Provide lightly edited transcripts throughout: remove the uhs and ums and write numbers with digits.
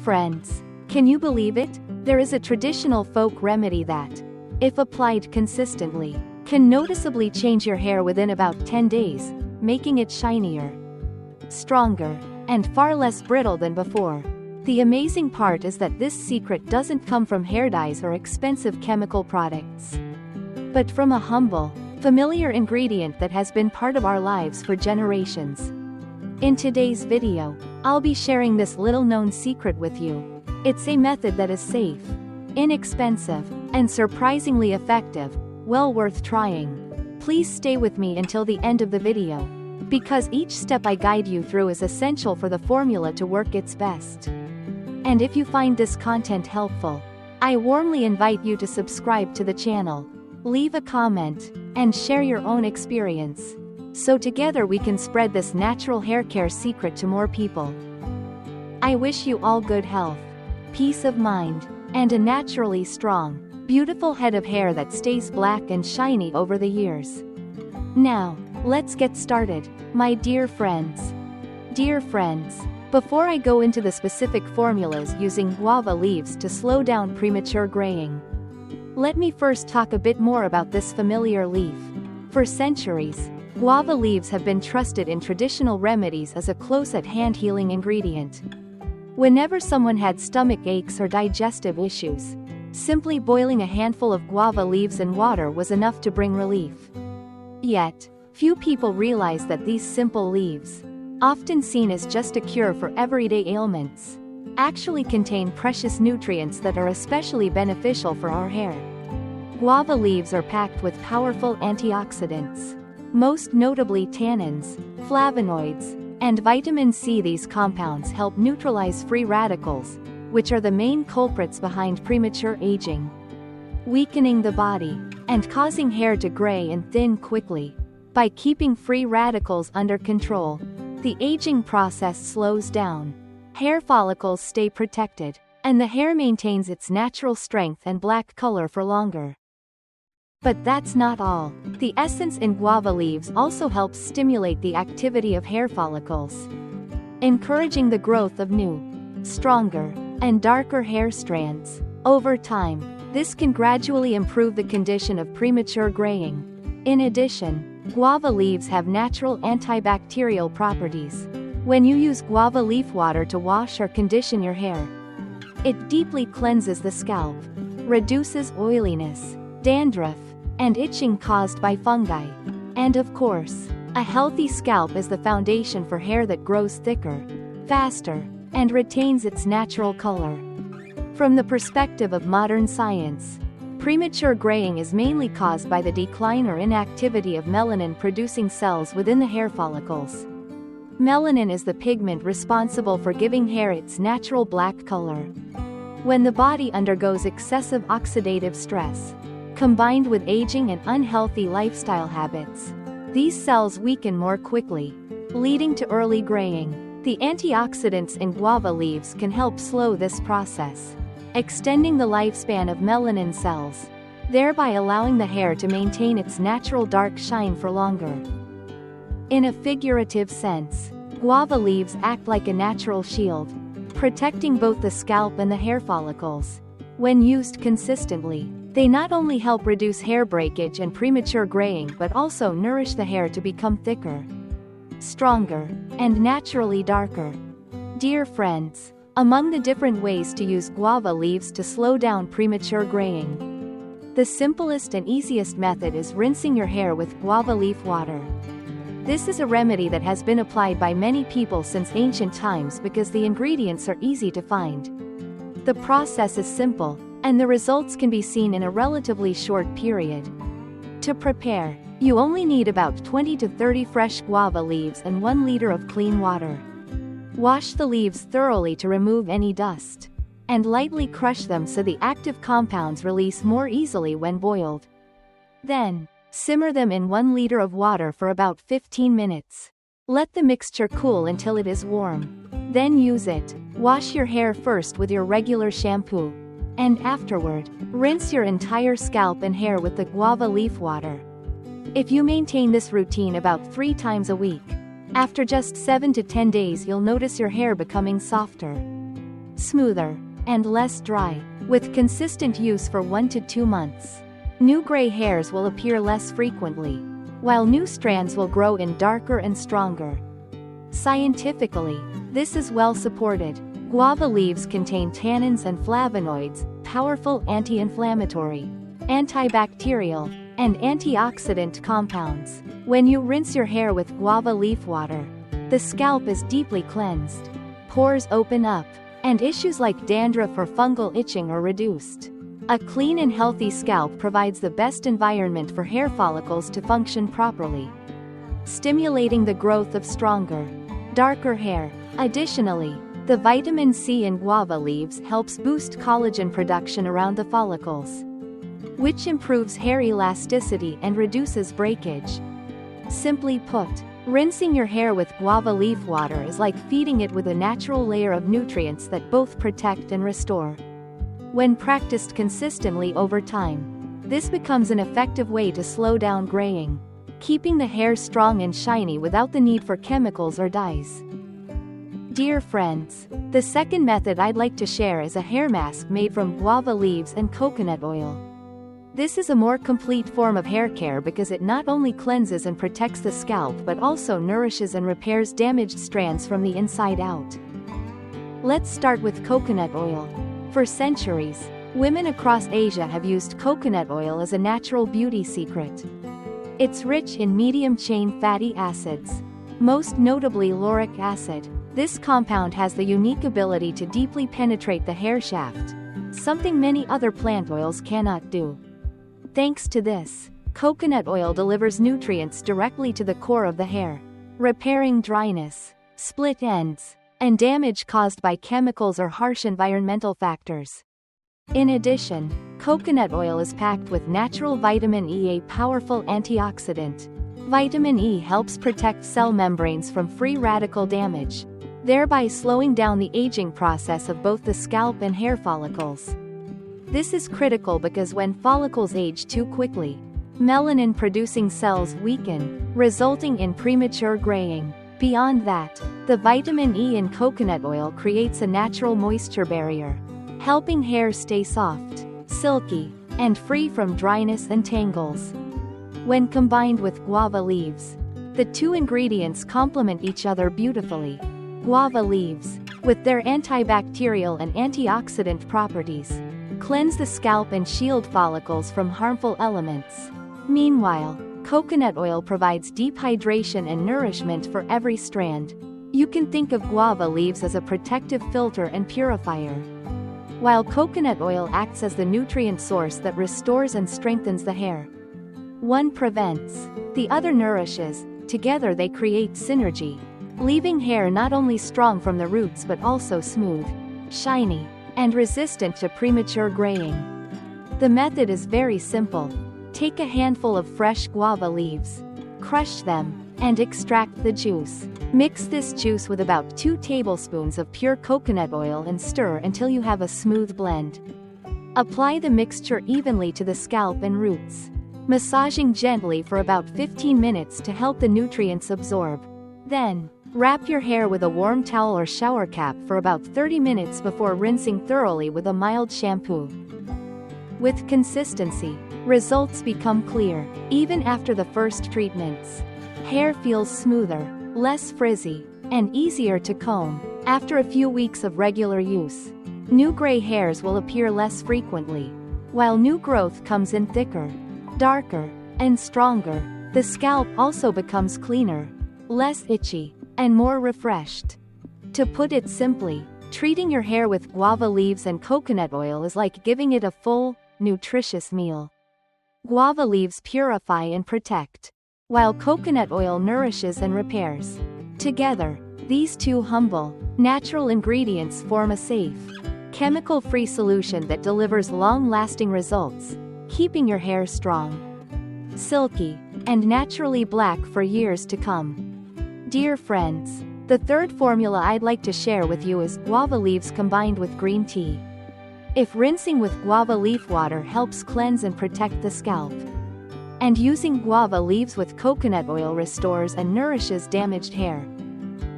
Friends, can you believe it? There is a traditional folk remedy that, if applied consistently, can noticeably change your hair within about 10 days, making it shinier, stronger, and far less brittle than before. The amazing part is that this secret doesn't come from hair dyes or expensive chemical products, but from a humble, familiar ingredient that has been part of our lives for generations. In today's video, I'll be sharing this little-known secret with you. It's a method that is safe, inexpensive, and surprisingly effective, well worth trying. Please stay with me until the end of the video, because each step I guide you through is essential for the formula to work its best. And if you find this content helpful, I warmly invite you to subscribe to the channel, leave a comment, and share your own experience, so together we can spread this natural hair care secret to more people. I wish you all good health, peace of mind, and a naturally strong, beautiful head of hair that stays black and shiny over the years. Now, let's get started, my dear friends. Dear friends, before I go into the specific formulas using guava leaves to slow down premature graying, let me first talk a bit more about this familiar leaf. For centuries, guava leaves have been trusted in traditional remedies as a close-at-hand healing ingredient. Whenever someone had stomach aches or digestive issues, simply boiling a handful of guava leaves in water was enough to bring relief. Yet, few people realize that these simple leaves, often seen as just a cure for everyday ailments, actually contain precious nutrients that are especially beneficial for our hair. Guava leaves are packed with powerful antioxidants, most notably tannins, flavonoids, and vitamin C. These compounds help neutralize free radicals, which are the main culprits behind premature aging, weakening the body, and causing hair to gray and thin quickly. By keeping free radicals under control, the aging process slows down, hair follicles stay protected, and the hair maintains its natural strength and black color for longer. But that's not all. The essence in guava leaves also helps stimulate the activity of hair follicles, encouraging the growth of new, stronger, and darker hair strands. Over time, this can gradually improve the condition of premature graying. In addition, guava leaves have natural antibacterial properties. When you use guava leaf water to wash or condition your hair, it deeply cleanses the scalp, reduces oiliness, dandruff, and itching caused by fungi. And of course, a healthy scalp is the foundation for hair that grows thicker, faster, and retains its natural color. From the perspective of modern science, premature graying is mainly caused by the decline or inactivity of melanin-producing cells within the hair follicles. Melanin is the pigment responsible for giving hair its natural black color. When the body undergoes excessive oxidative stress, combined with aging and unhealthy lifestyle habits, these cells weaken more quickly, leading to early graying. The antioxidants in guava leaves can help slow this process, extending the lifespan of melanin cells, thereby allowing the hair to maintain its natural dark shine for longer. In a figurative sense, guava leaves act like a natural shield, protecting both the scalp and the hair follicles. When used consistently, they not only help reduce hair breakage and premature graying but also nourish the hair to become thicker, stronger, and naturally darker. Dear friends, among the different ways to use guava leaves to slow down premature graying, the simplest and easiest method is rinsing your hair with guava leaf water. This is a remedy that has been applied by many people since ancient times because the ingredients are easy to find. The process is simple, and the results can be seen in a relatively short period. To prepare, you only need about 20 to 30 fresh guava leaves and 1 liter of clean water. Wash the leaves thoroughly to remove any dust, and lightly crush them so the active compounds release more easily when boiled. Then, simmer them in 1 liter of water for about 15 minutes. Let the mixture cool until it is warm. Then use it. Wash your hair first with your regular shampoo, and afterward, rinse your entire scalp and hair with the guava leaf water. If you maintain this routine about 3 times a week, after just 7 to 10 days you'll notice your hair becoming softer, smoother, and less dry. With consistent use for 1 to 2 months, new gray hairs will appear less frequently, while new strands will grow in darker and stronger. Scientifically, this is well supported. Guava leaves contain tannins and flavonoids, powerful anti-inflammatory, antibacterial, and antioxidant compounds. When you rinse your hair with guava leaf water, the scalp is deeply cleansed, pores open up, and issues like dandruff or fungal itching are reduced. A clean and healthy scalp provides the best environment for hair follicles to function properly, stimulating the growth of stronger, darker hair. Additionally, the vitamin C in guava leaves helps boost collagen production around the follicles, which improves hair elasticity and reduces breakage. Simply put, rinsing your hair with guava leaf water is like feeding it with a natural layer of nutrients that both protect and restore. When practiced consistently over time, this becomes an effective way to slow down graying, keeping the hair strong and shiny without the need for chemicals or dyes. Dear friends, the second method I'd like to share is a hair mask made from guava leaves and coconut oil. This is a more complete form of hair care because it not only cleanses and protects the scalp but also nourishes and repairs damaged strands from the inside out. Let's start with coconut oil. For centuries, women across Asia have used coconut oil as a natural beauty secret. It's rich in medium-chain fatty acids, most notably lauric acid. This compound has the unique ability to deeply penetrate the hair shaft, something many other plant oils cannot do. Thanks to this, coconut oil delivers nutrients directly to the core of the hair, repairing dryness, split ends, and damage caused by chemicals or harsh environmental factors. In addition, coconut oil is packed with natural vitamin E, a powerful antioxidant. Vitamin E helps protect cell membranes from free radical damage, thereby slowing down the aging process of both the scalp and hair follicles. This is critical because when follicles age too quickly, melanin-producing cells weaken, resulting in premature graying. Beyond that, the vitamin E in coconut oil creates a natural moisture barrier, helping hair stay soft, silky, and free from dryness and tangles. When combined with guava leaves, the two ingredients complement each other beautifully. Guava leaves, with their antibacterial and antioxidant properties, cleanse the scalp and shield follicles from harmful elements. Meanwhile, coconut oil provides deep hydration and nourishment for every strand. You can think of guava leaves as a protective filter and purifier, while coconut oil acts as the nutrient source that restores and strengthens the hair. One prevents, the other nourishes. Together they create synergy, leaving hair not only strong from the roots but also smooth, shiny, and resistant to premature graying. The method is very simple. Take a handful of fresh guava leaves, crush them, and extract the juice. Mix this juice with about 2 tablespoons of pure coconut oil and stir until you have a smooth blend. Apply the mixture evenly to the scalp and roots, massaging gently for about 15 minutes to help the nutrients absorb. Then, wrap your hair with a warm towel or shower cap for about 30 minutes before rinsing thoroughly with a mild shampoo. With consistency, results become clear. Even after the first treatments, hair feels smoother, less frizzy, and easier to comb. After a few weeks of regular use, new gray hairs will appear less frequently, while new growth comes in thicker, darker, and stronger. The scalp also becomes cleaner, less itchy, and more refreshed. To put it simply, treating your hair with guava leaves and coconut oil is like giving it a full, nutritious meal. Guava leaves purify and protect, while coconut oil nourishes and repairs. Together, these two humble, natural ingredients form a safe, chemical-free solution that delivers long-lasting results, keeping your hair strong, silky, and naturally black for years to come. Dear friends, the third formula I'd like to share with you is guava leaves combined with green tea. If rinsing with guava leaf water helps cleanse and protect the scalp, and using guava leaves with coconut oil restores and nourishes damaged hair,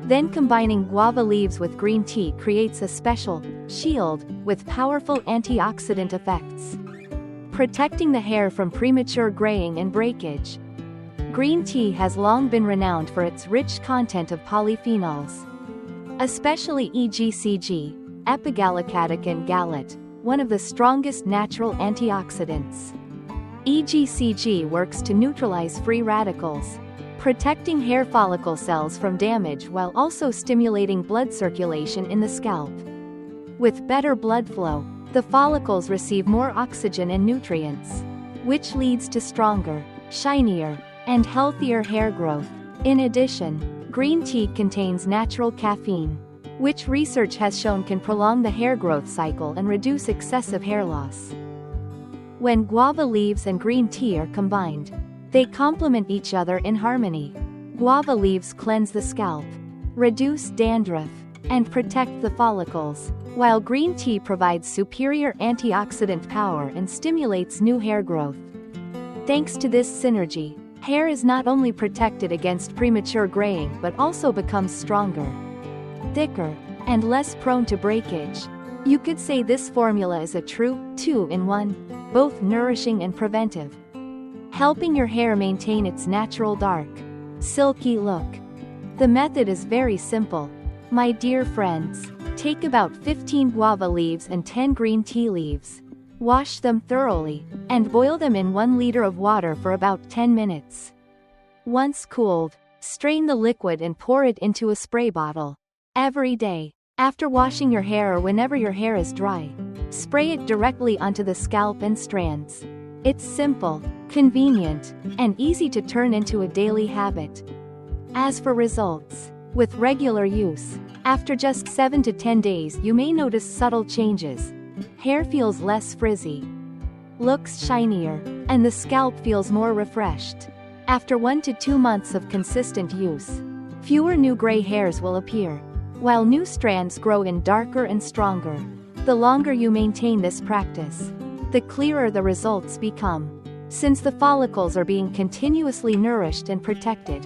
Then combining guava leaves with green tea creates a special shield with powerful antioxidant effects, protecting the hair from premature graying and breakage. Green tea has long been renowned for its rich content of polyphenols, especially EGCG, epigallocatechin gallate, one of the strongest natural antioxidants. EGCG works to neutralize free radicals, protecting hair follicle cells from damage while also stimulating blood circulation in the scalp. With better blood flow, the follicles receive more oxygen and nutrients, which leads to stronger, shinier, and healthier hair growth. In addition, green tea contains natural caffeine, which research has shown can prolong the hair growth cycle and reduce excessive hair loss. When guava leaves and green tea are combined, they complement each other in harmony. Guava leaves cleanse the scalp, reduce dandruff, and protect the follicles, while green tea provides superior antioxidant power and stimulates new hair growth. Thanks to this synergy, hair is not only protected against premature graying but also becomes stronger, thicker, and less prone to breakage. You could say this formula is a true 2-in-1, both nourishing and preventive, helping your hair maintain its natural dark, silky look. The method is very simple. My dear friends, take about 15 guava leaves and 10 green tea leaves. Wash them thoroughly, and boil them in 1 liter of water for about 10 minutes. Once cooled, strain the liquid and pour it into a spray bottle. Every day, after washing your hair or whenever your hair is dry, spray it directly onto the scalp and strands. It's simple, convenient, and easy to turn into a daily habit. As for results, with regular use, after just 7 to 10 days you may notice subtle changes. Hair feels less frizzy, looks shinier, and the scalp feels more refreshed. After 1 to 2 months of consistent use, fewer new gray hairs will appear, while new strands grow in darker and stronger. The longer you maintain this practice, the clearer the results become, since the follicles are being continuously nourished and protected.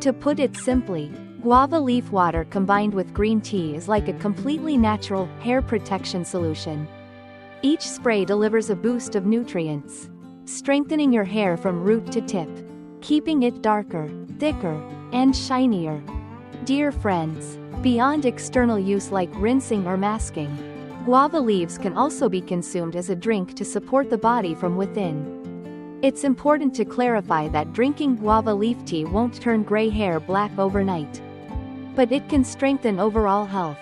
To put it simply, guava leaf water combined with green tea is like a completely natural hair protection solution. Each spray delivers a boost of nutrients, strengthening your hair from root to tip, keeping it darker, thicker, and shinier. Dear friends, beyond external use like rinsing or masking, guava leaves can also be consumed as a drink to support the body from within. It's important to clarify that drinking guava leaf tea won't turn gray hair black overnight, but it can strengthen overall health,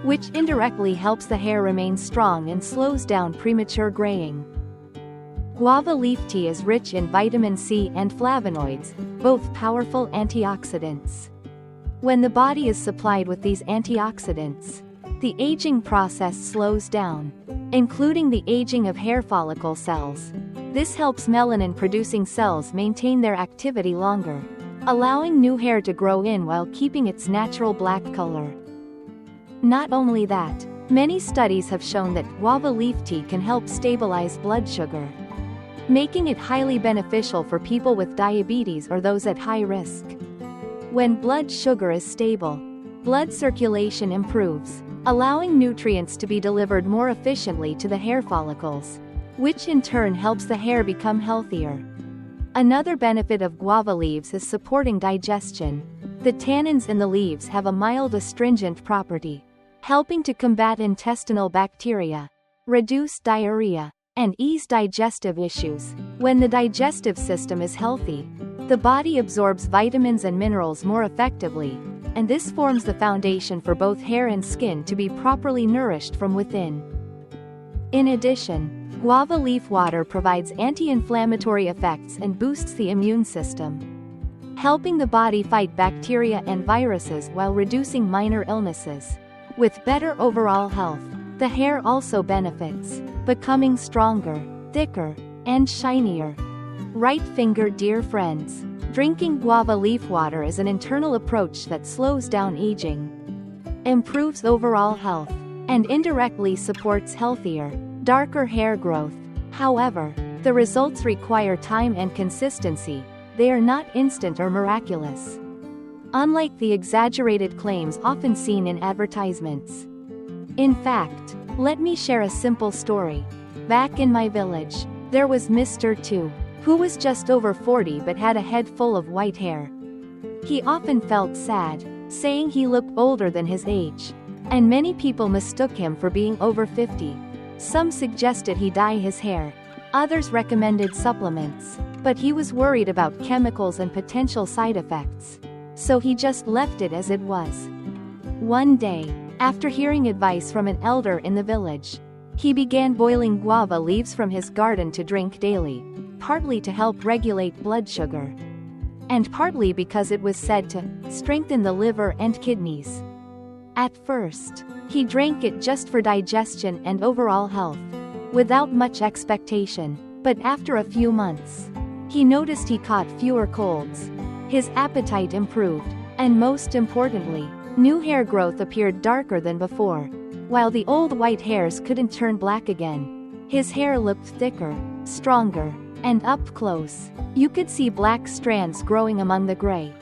which indirectly helps the hair remain strong and slows down premature graying. Guava leaf tea is rich in vitamin C and flavonoids, both powerful antioxidants. When the body is supplied with these antioxidants, the aging process slows down, including the aging of hair follicle cells. This helps melanin-producing cells maintain their activity longer, allowing new hair to grow in while keeping its natural black color. Not only that, many studies have shown that guava leaf tea can help stabilize blood sugar, making it highly beneficial for people with diabetes or those at high risk. When blood sugar is stable, blood circulation improves, allowing nutrients to be delivered more efficiently to the hair follicles, which in turn helps the hair become healthier. Another benefit of guava leaves is supporting digestion. The tannins in the leaves have a mild astringent property, helping to combat intestinal bacteria, reduce diarrhea, and ease digestive issues. When the digestive system is healthy, the body absorbs vitamins and minerals more effectively, and this forms the foundation for both hair and skin to be properly nourished from within. In addition, guava leaf water provides anti-inflammatory effects and boosts the immune system, helping the body fight bacteria and viruses while reducing minor illnesses. With better overall health, the hair also benefits, becoming stronger, thicker, and shinier. Right finger, dear friends, drinking guava leaf water is an internal approach that slows down aging, improves overall health, and indirectly supports healthier, darker hair growth. However, the results require time and consistency. They are not instant or miraculous. unlike the exaggerated claims often seen in advertisements. In fact, let me share a simple story. Back in my village, there was Mr. 2, who was just over 40 but had a head full of white hair. He often felt sad, saying he looked older than his age. And many people mistook him for being over 50. Some suggested he dye his hair. Others recommended supplements. But he was worried about chemicals and potential side effects. So he just left it as it was. One day, after hearing advice from an elder in the village, he began boiling guava leaves from his garden to drink daily, partly to help regulate blood sugar, and partly because it was said to strengthen the liver and kidneys. At first, he drank it just for digestion and overall health, without much expectation, but after a few months, he noticed he caught fewer colds. His appetite improved, and most importantly, new hair growth appeared darker than before. While the old white hairs couldn't turn black again, his hair looked thicker, stronger, and up close, you could see black strands growing among the gray.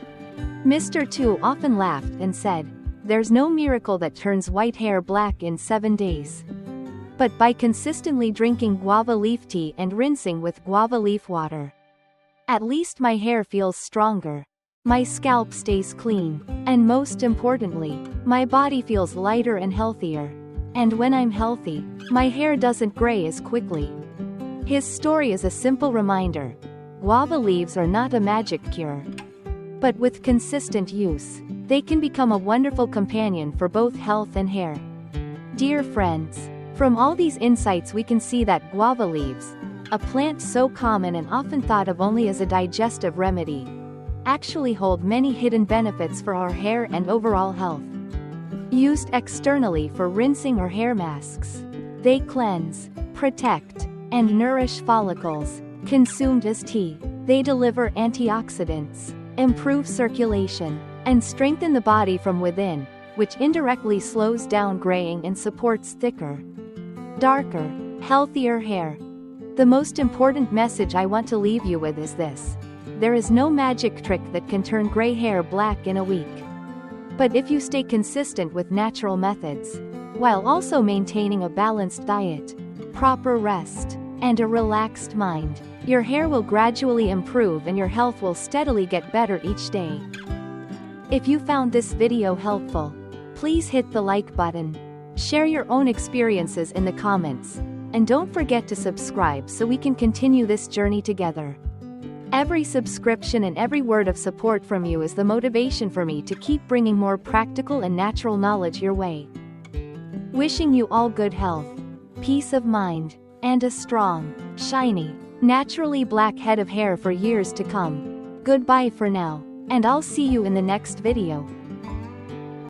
Mr. 2 often laughed and said, "There's no miracle that turns white hair black in 7 days. But by consistently drinking guava leaf tea and rinsing with guava leaf water, at least my hair feels stronger. My scalp stays clean, and most importantly, my body feels lighter and healthier. And when I'm healthy, my hair doesn't gray as quickly." His story is a simple reminder. Guava leaves are not a magic cure. But with consistent use, they can become a wonderful companion for both health and hair. Dear friends, from all these insights we can see that guava leaves, a plant so common and often thought of only as a digestive remedy, actually hold many hidden benefits for our hair and overall health. Used externally for rinsing or hair masks, they cleanse, protect, and nourish follicles. Consumed as tea, they deliver antioxidants, improve circulation, and strengthen the body from within, which indirectly slows down graying and supports thicker, darker, healthier hair. The most important message I want to leave you with is this: there is no magic trick that can turn gray hair black in a week. But if you stay consistent with natural methods, while also maintaining a balanced diet, proper rest, and a relaxed mind, your hair will gradually improve and your health will steadily get better each day. If you found this video helpful, please hit the like button, share your own experiences in the comments, and don't forget to subscribe so we can continue this journey together. Every subscription and every word of support from you is the motivation for me to keep bringing more practical and natural knowledge your way. Wishing you all good health, peace of mind, and a strong, shiny, naturally black head of hair for years to come. Goodbye for now, and I'll see you in the next video.